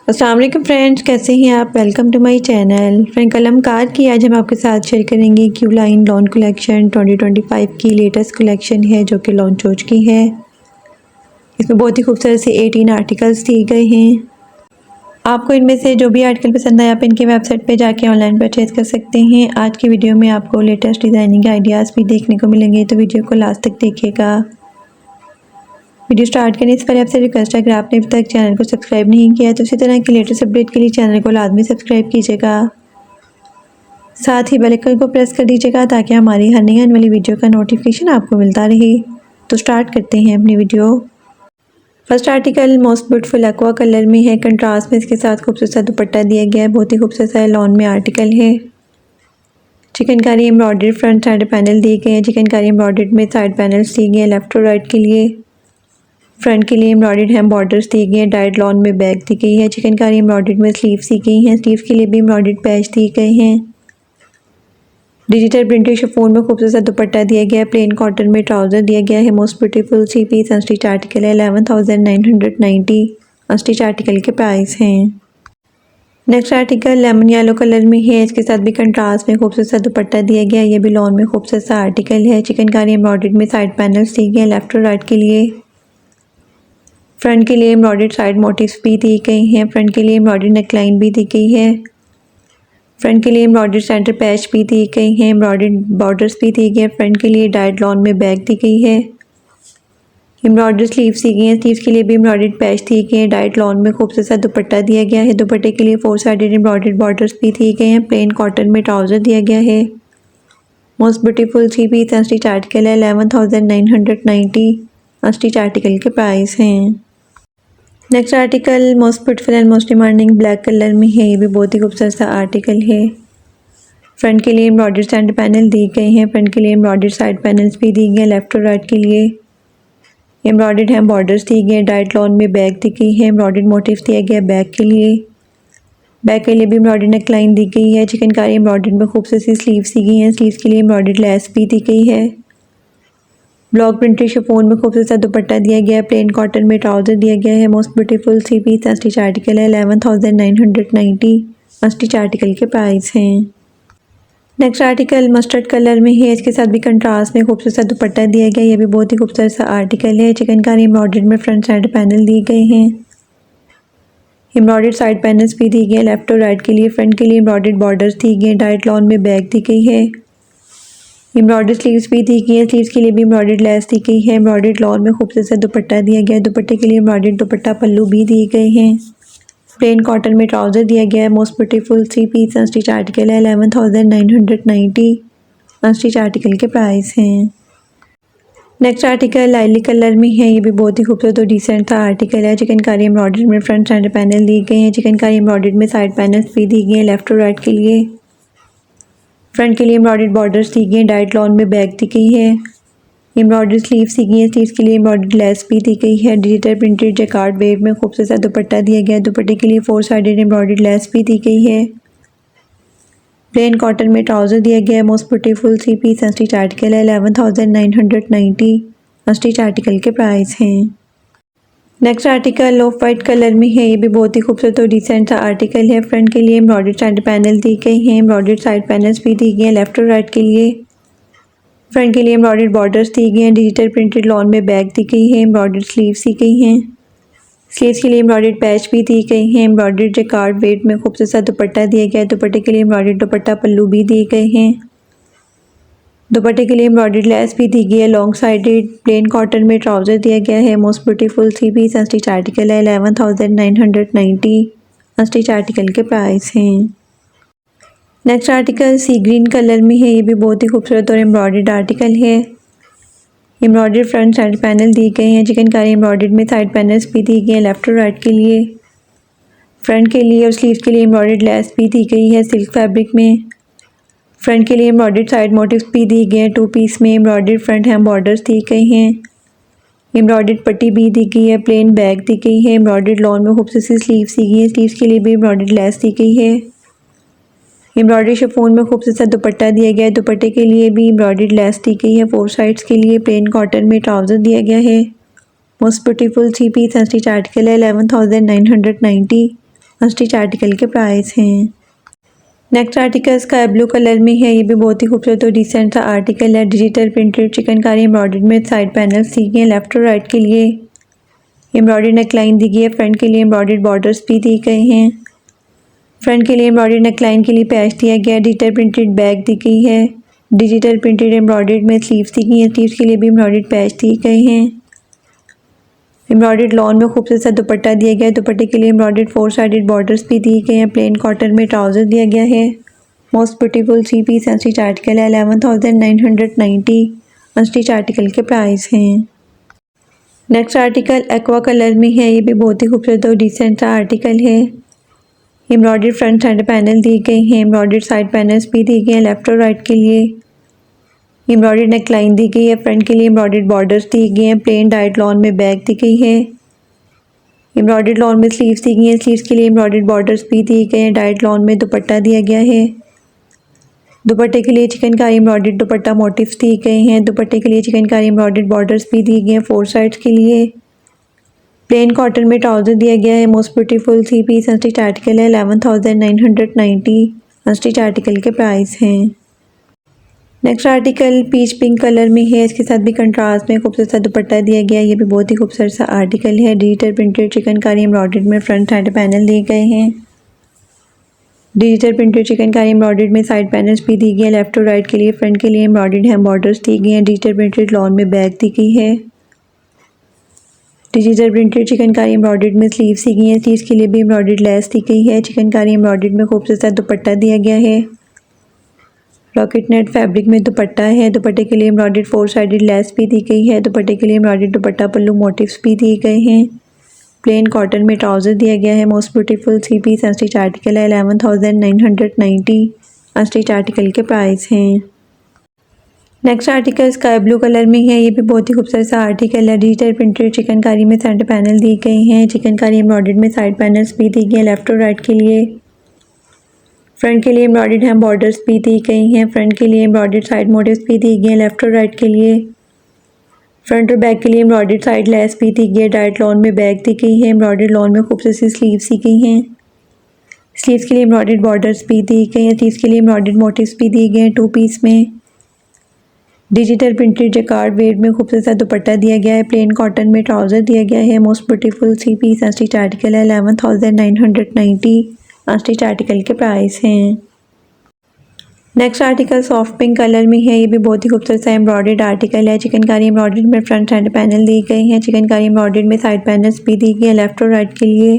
अस्सलाम वालेकुम फ्रेंड्स, कैसे हैं आप। Welcome to my channel. Friend Kalamkar की आज हम आपके साथ शेयर करेंगे क्यू लाइन लॉन कलेक्शन 2025 की लेटेस्ट कलेक्शन है जो कि लॉन्च हो चुकी है। इसमें बहुत ही खूबसूरत से 18 आर्टिकल्स दिए गए हैं। आपको इनमें से जो भी आर्टिकल पसंद आए आप इनके वेबसाइट पे जाके ऑनलाइन परचेज़ कर सकते हैं। आज की वीडियो में आपको लेटेस्ट डिज़ाइनिंग आइडियाज़ भी देखने को मिलेंगे, तो वीडियो को लास्ट तक देखिएगा। वीडियो स्टार्ट करने से पहले आपसे रिक्वेस्ट है, अगर आपने अभी तक चैनल को सब्सक्राइब नहीं किया है तो इसी तरह की लेटेस्ट अपडेट के लिए चैनल को लाजमी सब्सक्राइब कीजिएगा। साथ ही बेल आइकन को प्रेस कर दीजिएगा ताकि हमारी हर नई आने वाली वीडियो का नोटिफिकेशन आपको मिलता रहे। तो स्टार्ट करते हैं अपनी video. First article most beautiful aqua colour में है। कंट्रास्ट में इसके साथ खूबसूरत सा दुपट्टा दिया गया है। बहुत ही खूबसूरत सा लॉन में आर्टिकल है। Chikankari embroidery front side panel दिए गए हैं। चिकनकारी एम्ब्रॉयडरी में साइड पैनल्स दिए गए हैं लेफ्ट और राइट के लिए। फ्रंट के लिए एम्ब्रॉयडर्ड हैम बॉर्डर्स दिए गए हैं। डाइड लॉन में बैक दी गई है। चिकनकारी एम्ब्रॉयडर्ड में स्लीव्स दी गई हैं। स्लीव्स के लिए भी एम्ब्रॉयडर्ड पैच दिए गए हैं। डिजिटल प्रिंटेड शिफॉन में खूबसूरत सा दुपट्टा दिया गया है। प्लेन कॉटन में ट्राउजर दिया गया है। Most beautiful 3 piece unstitch article है। 11,990 अनस्टिच आर्टिकल के प्राइस हैं। Next article lemon yellow colour में है। इसके साथ भी कंट्रास्ट में खूबसूरत सा दुपट्टा दिया गया है। ये भी लॉन में खूबसूरत सा आर्टिकल है। चिकनकारी एम्ब्रॉयडर्ड में साइड पैनल्स दिए गए हैं लेफ्ट और राइट के लिए। फ्रंट के लिए एम्ब्रॉयडर्ड साइड मोटिव्स भी दी गई हैं। फ्रंट के लिए एम्ब्रॉयडर्ड नेकलाइन भी दी गई है। फ्रंट के लिए एम्ब्रॉयडर्ड सेंटर पैच भी दी गई हैं। एम्ब्रॉयडर्ड बॉर्डर्स भी दी गई हैं। फ्रंट के लिए डाइड लॉन में बैक दी गई है। एम्ब्रॉयडर्ड स्लीव्स दी गई हैं। स्लीव्स के लिए भी एम्ब्रॉयडर्ड पैच दिए गए हैं। डाइड लॉन में खूबसूरत सा दुपट्टा दिया गया है। दुपट्टे के लिए 4 साइडेड एम्ब्रॉयडर्ड बॉर्डर्स भी दिए गए हैं। प्लेन कॉटन में ट्राउजर दिया गया है। Most beautiful 3 piece unstitch article है। 11,990 अनस्टिच आर्टिकल के प्राइस हैं। Next article most beautiful and most demanding black colour में है। ये भी बहुत ही खूबसूरत सा आर्टिकल है। फ्रंट के लिए एम्ब्रॉयडर्ड सेंटर पैनल दिए गए हैं। फ्रंट के लिए एम्ब्रॉयडर्ड साइड पैनल्स भी दिए गए हैं लेफ्ट और राइट के लिए। एम्ब्रॉयडर्ड हैम बॉर्डर्स दिए गए हैं। डाइड लॉन में बैक दी गई है। एम्ब्रॉयडर्ड मोटिव दिया गया है बैक के लिए। बैक के लिए भी एम्ब्रॉयडर्ड नेकलाइन दी गई है। चिकनकारी एम्ब्रॉयडर्ड में खूबसूरत सी स्लीव्स दी गई हैं। स्लीव्स के लिए एम्ब्रॉयडर्ड लेस भी दी गई है। ब्लॉक प्रिंटेड शिफॉन में खूबसूरत सा दुपट्टा दिया गया है। प्लेन कॉटन में ट्राउजर दिया गया है। Most beautiful 3 piece unstitch article है। 11,990 अनस्टिच आर्टिकल के प्राइस हैं। नेक्स्ट आर्टिकल मस्टर्ड कलर में है। इसके साथ भी कंट्रास्ट में खूबसूरत सा दुपट्टा दिया गया है। ये भी बहुत ही खूबसूरत सा आर्टिकल है। चिकनकारी एम्ब्रॉयडर्ड में फ्रंट साइड पैनल दिए गए हैं। एम्ब्रॉयडर्ड साइड पैनल्स भी दिए गए हैं लेफ्ट और राइट के लिए। फ्रंट के लिए एम्ब्रॉयडर्ड बॉर्डर्स दिए गए हैं। डाइड लॉन में बैक दी गई है। एम्ब्रॉयडर्ड स्लीव्स भी दी गई है। स्लीव्स के लिए भी एम्ब्रॉयडर्ड लेस दी गई है। एम्ब्रॉयडर्ड लॉन में खूबसूरत सा दुपट्टा दिया गया है। दुपट्टे के लिए एम्ब्रॉयडर्ड दुपट्टा पल्लू भी दिए गए हैं। प्लेन कॉटन में ट्राउजर दिया गया है। Most beautiful 3 piece unstitch article है। 11,990 अनस्टिच आर्टिकल के प्राइस हैं। नेक्स्ट आर्टिकल लाइलिक कलर में है। ये भी बहुत ही खूबसूरत और डिसेंट सा आर्टिकल है। चिकनकारी एम्ब्रॉयडर्ड में फ्रंट साइड पैनल दिए गए हैं। चिकनकारी एम्ब्रॉयडर्ड में साइड पैनल्स भी दिए गए हैं लेफ्ट और राइट के लिए। फ्रंट के लिए एम्ब्रॉयडर्ड बॉर्डर्स दी गई हैं। डाइड लॉन में बैक दी गई है। एम्ब्रॉयडर्ड स्लीव्स दी गई हैं। स्लीव्स के लिए एम्ब्रॉयडर्ड लेस भी दी गई है। डिजिटल प्रिंटेड जैकार्ड वेव में खूबसूरत सा दुपट्टा दिया गया है। दुपट्टे के लिए 4 साइडेड एम्ब्रॉयडर्ड लेस भी दी गई है। प्लेन कॉटन में ट्राउजर दिया गया है। Most beautiful 3 piece unstitch article है। 11,990 अनस्टिच आर्टिकल के प्राइस हैं। Next article off white colour में है। ये भी बहुत ही खूबसूरत और डिसेंट सा आर्टिकल है। फ्रंट के लिए एम्ब्रॉयडर्ड साइड पैनल दी गई हैं। एम्ब्रॉयडर्ड साइड पैनल्स भी दी गई हैं लेफ्ट और राइट के लिए। फ्रंट के लिए एम्ब्रॉयडर्ड बॉर्डर्स दी गई हैं। डिजिटल प्रिंटेड लॉन में बैक दी गई है। एम्ब्रॉयडर्ड स्लीव्स दी गई हैं। स्लीव्स के लिए एम्ब्रॉयडर्ड पैच भी दी गई हैं। एम्ब्रॉयडर्ड जैकार्ड वेट में खूबसूरत सा दुपट्टा दिया गया है। दुपट्टे के लिए एम्ब्रॉयडर्ड दुपट्टा पल्लू भी दिए गए हैं। दुपट्टे के लिए एम्ब्रॉयडर्ड लेस भी दी गई है। लॉन्ग साइडेड प्लेन कॉटन में ट्राउजर दिया गया है। Most beautiful 3 piece unstitch article है। 11,990 अनस्टिच आर्टिकल के प्राइस हैं। Next article sea green colour में है। ये भी बहुत ही खूबसूरत और एम्ब्रॉयडर्ड आर्टिकल है। एम्ब्रॉयडर्ड फ्रंट साइड पैनल दिए गए हैं। चिकनकारी एम्ब्रॉयडर्ड में साइड पैनल्स भी दिए गए हैं लेफ्ट और राइट के लिए। फ्रंट के लिए और स्लीव्स के लिए एम्ब्रॉयडर्ड लेस भी दी गई है सिल्क फैब्रिक में। फ्रंट के लिए एम्ब्रॉयडर्ड साइड मोटिव्स भी दिए गए हैं। 2 पीस में एम्ब्रॉयडर्ड फ्रंट हैम बॉर्डर्स दिए गए हैं। एम्ब्रॉयडर्ड पट्टी भी दी गई है। प्लेन बैक दी गई है। एम्ब्रॉयडर्ड लॉन में खूबसूरत सी स्लीव्स दी गई है। स्लीव्स के लिए भी एम्ब्रॉयडर्ड लेस दी गई है। एम्ब्रॉयडरी शिफॉन में खूबसूरत सा दुपट्टा दिया गया है। दुपट्टे के लिए भी एम्ब्रॉयडर्ड लेस दी गई है। 4 साइड्स के लिए प्लेन कॉटन में ट्राउजर दिया गया है। Most beautiful 3 piece unstitch article है। 11,990 अनस्टिच आर्टिकल के प्राइस हैं। Next article sky blue colour में है। ये भी बहुत ही खूबसूरत और डिसेंट सा आर्टिकल है। डिजिटल प्रिंटेड चिकनकारी एम्ब्रॉयडर्ड में साइड पैनल्स दी गए हैं लेफ्ट और राइट के लिए। एम्ब्रॉयडर्ड नेकलाइन दी गई है। फ्रंट के लिए एम्ब्रॉयडर्ड बॉर्डर्स भी दिए गए हैं। फ्रंट के लिए एम्ब्रॉयडर्ड नेकलाइन के लिए पैच दिया गया है। डिजिटल प्रिंटेड बैग दी गई है। डिजिटल प्रिंटेड एम्ब्रॉयडर्ड में स्लीव्स दी गई हैं। स्लीव्स के लिए भी एम्ब्रॉयडर्ड पैच दिए गए हैं। एम्ब्रॉयडर्ड लॉन में खूबसूरत सा दुपट्टा दिया गया है। दुपट्टे के लिए एम्ब्रॉयडर्ड 4 साइडेड बॉर्डर्स भी दिए गए हैं। प्लेन कॉटन में ट्राउजर दिया गया है। Most beautiful 3 piece unstitch article है। 11,990 अनस्टिच आर्टिकल के प्राइस हैं। नेक्स्ट आर्टिकल एक्वा कलर में है। ये भी बहुत ही खूबसूरत और डिसेंट सा आर्टिकल है। एम्ब्रॉयडर्ड फ्रंट साइड पैनल दिए गए हैं। एम्ब्रॉयडर्ड साइड पैनल्स भी दिए गए हैं लेफ्ट और राइट के लिए। एम्ब्रॉयडर्ड नेकलाइन दी गई है। फ्रंट के लिए एम्ब्रॉयडर्ड बॉर्डर्स दिए गए हैं। प्लेन डाइट लॉन में बैग दी गई है। एम्ब्रॉयडर्ड लॉन में स्लीव्स दी गई हैं। स्लीव्स के लिए एम्ब्रॉयडर्ड बॉर्डर्स भी दिए गए हैं। डाइट लॉन में दुपट्टा दिया गया है। दुपट्टे के लिए चिकनकारी एम्ब्रॉयडर्ड दुपट्टा मोटिव्स दिए गए हैं। दुपट्टे के लिए चिकनकारी एम्ब्रॉयडर्ड बॉर्डर्स भी दिए गए हैं 4 साइड्स के लिए। प्लेन कॉटन में ट्राउजर दिया गया है। Most beautiful 3 piece unstitch article है। 11,990 अनस्टिच आर्टिकल के प्राइस हैं। Next article peach pink colour में है। इसके साथ भी कंट्रास्ट में खूबसूरत सा दुपट्टा दिया गया है। ये भी बहुत ही खूबसूरत सा आर्टिकल है। डिजिटल प्रिंटेड चिकनकारी एम्ब्रॉयडर्ड में फ्रंट साइड पैनल दिए गए हैं। डिजिटल प्रिंटेड चिकनकारी एम्ब्रॉयडर्ड में साइड पैनल्स भी दी गई है लेफ्ट और राइट के लिए। फ्रंट के लिए एम्ब्रॉयडर्ड है बॉर्डर्स दी गई हैं। डिजिटल प्रिंटेड लॉन में बैग दी गई है। डिजिटल प्रिंटेड चिकनकारी एम्ब्रॉयडर्ड में स्लीव्स दी गई हैं। स्लीव्स के लिए भी एम्ब्रॉयडर्ड लेस दी गई है। चिकनकारी एम्ब्रॉयडर्ड में खूबसूरत सा दुपट्टा दिया गया है। रॉकेट नेट फैब्रिक में दुपट्टा है। दुपट्टे के लिए एम्ब्रॉयडर्ड 4 साइडेड लेस भी दी गई है। दुपट्टे के लिए एम्ब्रॉयडर्ड दुपट्टा पल्लू मोटिव्स भी दिए गए हैं। प्लेन कॉटन में ट्राउजर दिया गया है। Most beautiful 3 piece unstitch article है। 11,990 अनस्टिच आर्टिकल के प्राइस हैं। Next article sky blue colour में है। ये भी बहुत ही खूबसूरत सा आर्टिकल है। डिजिटल प्रिंटेड चिकनकारी में सेंटर पैनल दिए गए हैं। चिकनकारी एम्ब्रॉयडर्ड में साइड पैनल्स भी दिए गए हैं लेफ्ट और राइट के लिए। फ्रंट के लिए एम्ब्रॉयडर्ड हैं बॉर्डर्स भी दी गई हैं। फ्रंट के लिए एम्ब्रॉयडर्ड साइड मोटिव्स भी दिए गए हैं लेफ्ट और राइट के लिए। फ्रंट और बैक के लिए एम्ब्रॉयडर्ड साइड लेस भी दी गई है। डाइट लॉन में बैग दी गई है। एम्ब्रॉयडर्ड लॉन में खूबसूरत सी स्लीव्स दी गई हैं। स्लीव्स के लिए एम्ब्रॉयडर्ड बॉर्डर्स भी दी गई हैं। स्लीव्स के लिए एम्ब्रॉयडर्ड मोटिव्स भी दिए गए हैं 2 पीस में। डिजिटल प्रिंटेड जैकार्ड वेयर में खूबसूरत सा दुपट्टा दिया गया है। प्लेन कॉटन में ट्राउजर दिया गया है। Most beautiful 3 piece unstitch article है। 11,990 अनस्टिच आर्टिकल के प्राइस हैं। Next article soft pink colour में है। ये भी बहुत ही खूबसूरत सा एम्ब्रॉयडर्ड आर्टिकल है। चिकनकारी एम्ब्रॉयडर्ड में फ्रंट साइड पैनल दिए गए हैं। चिकनकारी एम्ब्रॉयडर्ड में साइड पैनल्स भी दी गई हैं लेफ्ट और राइट के लिए।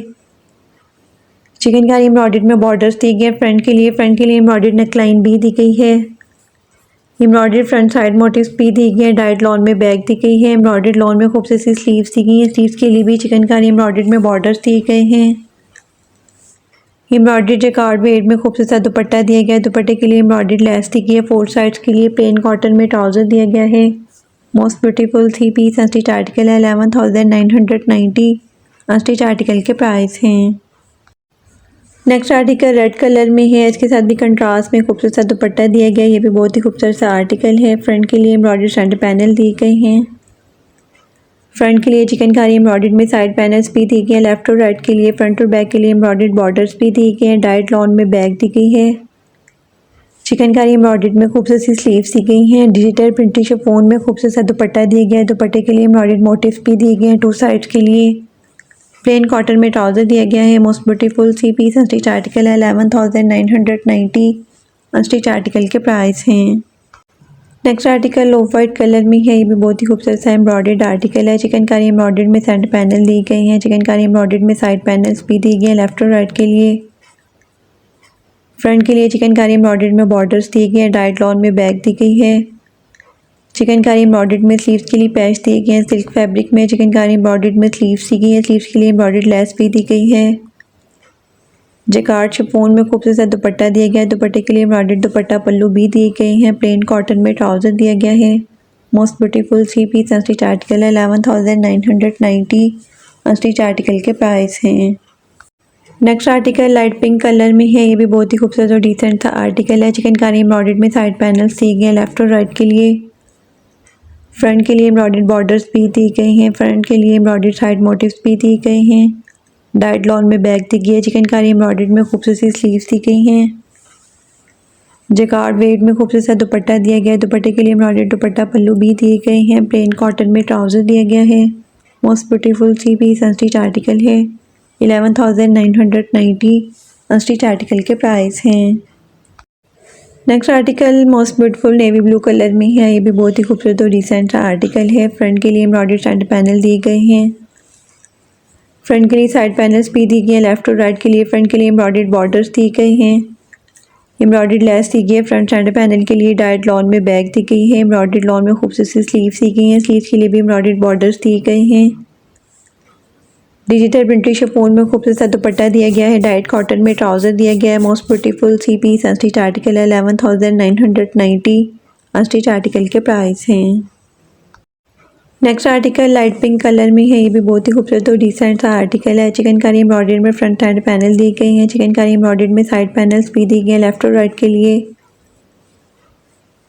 चिकनकारी एम्ब्रॉयडर्ड में बॉर्डर्स दिए गए फ्रंट के लिए। फ्रंट के लिए एम्ब्रॉयडर्ड नेकलाइन भी दी गई है। एम्ब्रॉयडर्ड फ्रंट साइड मोटिव्स भी दी गई हैं। डाइट लॉन में बैग दी गई है। एम्ब्रॉयडर्ड लॉन में खूबसूरत सी स्लीव्स दी गई हैं। स्लीव्स के लिए भी चिकनकारी एम्ब्रॉयडर्ड में बॉर्डर्स दिए गए हैं। एम्ब्रॉयडर्ड जैकार्ड वेयर में खूबसूरत सा दुपट्टा दिया गया है। दुपट्टे के लिए एम्ब्रॉयडर्ड लेस दी गई है 4 साइड्स के लिए। प्लेन कॉटन में ट्राउजर दिया गया है। Most beautiful 3 piece unstitch article है। 11,990 अनस्टिच आर्टिकल के प्राइस हैं। नेक्स्ट आर्टिकल रेड कलर में है। इसके साथ भी कंट्रास्ट में खूबसूरत सा दुपट्टा दिया गया है। ये भी बहुत ही खूबसूरत सा आर्टिकल है। फ्रंट के लिए एम्ब्रॉयडर्ड सेंटर पैनल दिए गए हैं। फ्रंट के लिए चिकनकारी एम्ब्रॉयडर्ड में साइड पैनल्स भी दी गई हैं लेफ्ट और राइट के लिए। फ्रंट और बैक के लिए एम्ब्रॉयडर्ड बॉर्डर्स भी दिए गए हैं। डाइट लॉन में बैग दी गई है। चिकनकारी एम्ब्रॉयडर्ड में खूबसूरत सी स्लीव्स दी गई हैं। डिजिटल प्रिंटेड शिफॉन में खूबसूरत सा दुपट्टा दिया गया है। दुपट्टे के लिए एम्ब्रॉयडर्ड मोटिव्स भी दिए गए हैं 2 साइड्स के लिए। प्लेन कॉटन में ट्राउजर दिया गया है। Most beautiful 3 piece unstitch article है। 11,990 अनस्टिच आर्टिकल के प्राइस हैं। Next article off white colour में है। ये भी बहुत ही खूबसूरत सा एम्ब्रॉयडर्ड आर्टिकल है। चिकनकारी एम्ब्रॉयडर्ड में सेंटर पैनल दी गई हैं। चिकनकारी एम्ब्रॉयडर्ड में साइड पैनल्स भी दी गए हैं लेफ्ट और राइट के लिए। फ्रंट के लिए चिकनकारी एम्ब्रॉयडर्ड में बॉर्डर्स दिए गए हैं। डाइट लॉन में बैग दी गई है। चिकनकारी एम्ब्रॉयडर्ड में स्लीव्स के लिए पैच दिए गए हैं। सिल्क फैब्रिक में चिकनकारी एम्ब्रॉयडर्ड में स्लीव्स दी गई है। स्लीव्स के लिए एम्ब्रॉयडर्ड लेस भी दी गई है। जैकार्ड शिफॉन में खूबसूरत सा दुपट्टा दिया गया है। दुपट्टे के लिए एम्ब्रॉयडर्ड दुपट्टा पल्लू भी दिए गए हैं। प्लेन कॉटन में ट्राउजर दिया गया है। Most beautiful 3 piece unstitch article है। 11,990 अनस्टिच आर्टिकल के प्राइस हैं। Next article light pink colour में है। ये भी बहुत ही खूबसूरत और डिसेंट सा आर्टिकल है। चिकनकारी एम्ब्रॉयडर्ड में साइड पैनल्स दिए गए हैं लेफ्ट और राइट के लिए। फ्रंट के लिए एम्ब्रॉयडर्ड बॉर्डर्स भी दी गई हैं। फ्रंट के लिए एम्ब्रॉयडर्ड साइड मोटिव्स भी दिए गए हैं। डाइड लॉन में बैक दी गई है। चिकनकारी एम्ब्रॉयडर्ड में खूबसूरत सी स्लीव्स दी गई हैं। जैकार्ड वेट में खूबसूरत सा दुपट्टा दिया गया है। दुपट्टे के लिए एम्ब्रॉयडर्ड दुपट्टा पल्लू भी दिए गए हैं। प्लेन कॉटन में ट्राउज़र दिया गया है। Most beautiful 3 piece unstitch article है। 11,990 अनस्टिच आर्टिकल के प्राइस हैं। Next article most beautiful navy blue colour में है। ये भी बहुत ही खूबसूरत और रिसेंट सा आर्टिकल है। फ्रंट के लिए एम्ब्रॉयडर्ड सेंटर पैनल दिए गए हैं। फ्रंट के लिए साइड पैनल्स भी दी गई हैं। लेफ्ट और राइट के लिए फ्रंट के लिए एम्ब्रॉयडर्ड बॉर्डर्स दिए गए हैं। एम्ब्रॉयडर्ड लेस दी गई है। फ्रंट सेंटर पैनल के लिए डाइड लॉन में बैक दी गई है। एम्ब्रॉयडर्ड लॉन में खूबसूरत सी स्लीव्स दी गई हैं। स्लीव्स के लिए भी एम्ब्रॉयडर्ड बॉर्डर्स दिए गए हैं। डिजिटल प्रिंटेड शिफॉन में खूबसूरत सा दुपट्टा दिया गया है। डाइट कॉटन में ट्राउज़र दिया गया है। Most beautiful 3 piece unstitch article है। 11,990 अनस्टिच आर्टिकल के प्राइस हैं। Next article light pink colour में है। ये भी बहुत ही खूबसूरत और डिसेंट सा आर्टिकल है। चिकनकारी एम्ब्रॉयडर्ड में फ्रंट साइड पैनल दिए गए हैं। चिकनकारी एम्ब्रॉयडर्ड में साइड पैनल्स भी दिए गए हैं लेफ्ट और राइट के लिए।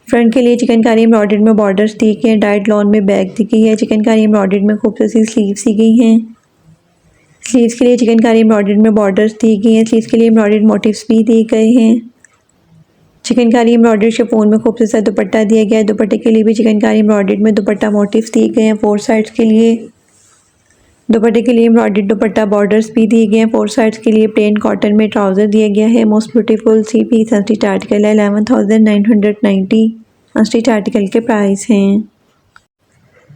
फ्रंट के लिए चिकनकारी एम्ब्रॉयडर्ड में बॉर्डर्स दिए गए हैं। डाइट लॉन में बैक दी गई है। चिकनकारी एम्ब्रॉयडर्ड में खूबसूरत सी स्लीव्स दी गई हैं। स्लीव्स के लिए चिकनकारी एम्ब्रॉयडर्ड में बॉर्डर्स दी गई हैं। स्लीव्स के लिए एम्ब्रॉयडर्ड मोटिव्स भी दिए गए हैं। चिकनकारी एम्ब्रॉयडर्ड शिफॉन में खूबसूरत सा दुपट्टा दिया गया है। दुपट्टे के लिए भी चिकनकारी एम्ब्रॉयडर्ड में दुपट्टा मोटिव्स दिए गए हैं 4 साइड्स के लिए। दुपट्टे के लिए एम्ब्रॉयडर्ड दुपट्टा बॉर्डर्स भी दिए गए हैं। 4 साइड्स के लिए प्लेन कॉटन में ट्राउज़र दिया गया है। Most beautiful 3 piece unstitch article है। 11,990 अनस्टिच आर्टिकल के प्राइस हैं।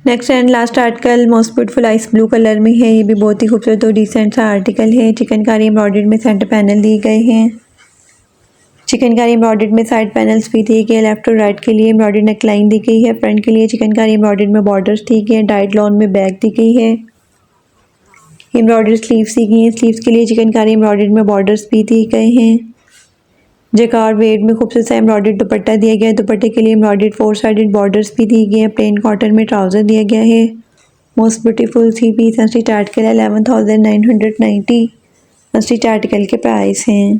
Next and last article most beautiful ice blue colour में है। ये भी बहुत ही खूबसूरत और डिसेंट सा आर्टिकल है। चिकनकारी एम्ब्रॉयडर्ड में सेंटर पैनल दिए गए हैं। चिकनकारी एम्ब्रॉयडर्ड में साइड पैनल्स भी दिए गए। लेफ्ट और राइट के लिए एम्ब्रॉयडर्ड नेकलाइन दी गई है। फ्रंट के लिए चिकनकारी एम्ब्रॉयडर्ड में बॉर्डर्स दिए गए हैं। डाइड लॉन में बैक दी गई है। एम्ब्रॉयडर्ड स्लीव्स दी गई हैं। स्लीव्स के लिए चिकनकारी एम्ब्रॉयडर्ड में बॉर्डर्स भी दिए गए हैं। जैकार्ड वेट में खूबसूरत सा एम्ब्रॉयडर्ड दुपट्टा दिया गया है। दुपट्टे के लिए एम्ब्रॉयडर्ड 4 साइडेड बॉर्डर्स भी दिए गए हैं। प्लेन कॉटन में ट्राउज़र दिया गया है। Most beautiful 3 piece unstitch article है। 11,990 अनस्टिच आर्टिकल के प्राइस हैं।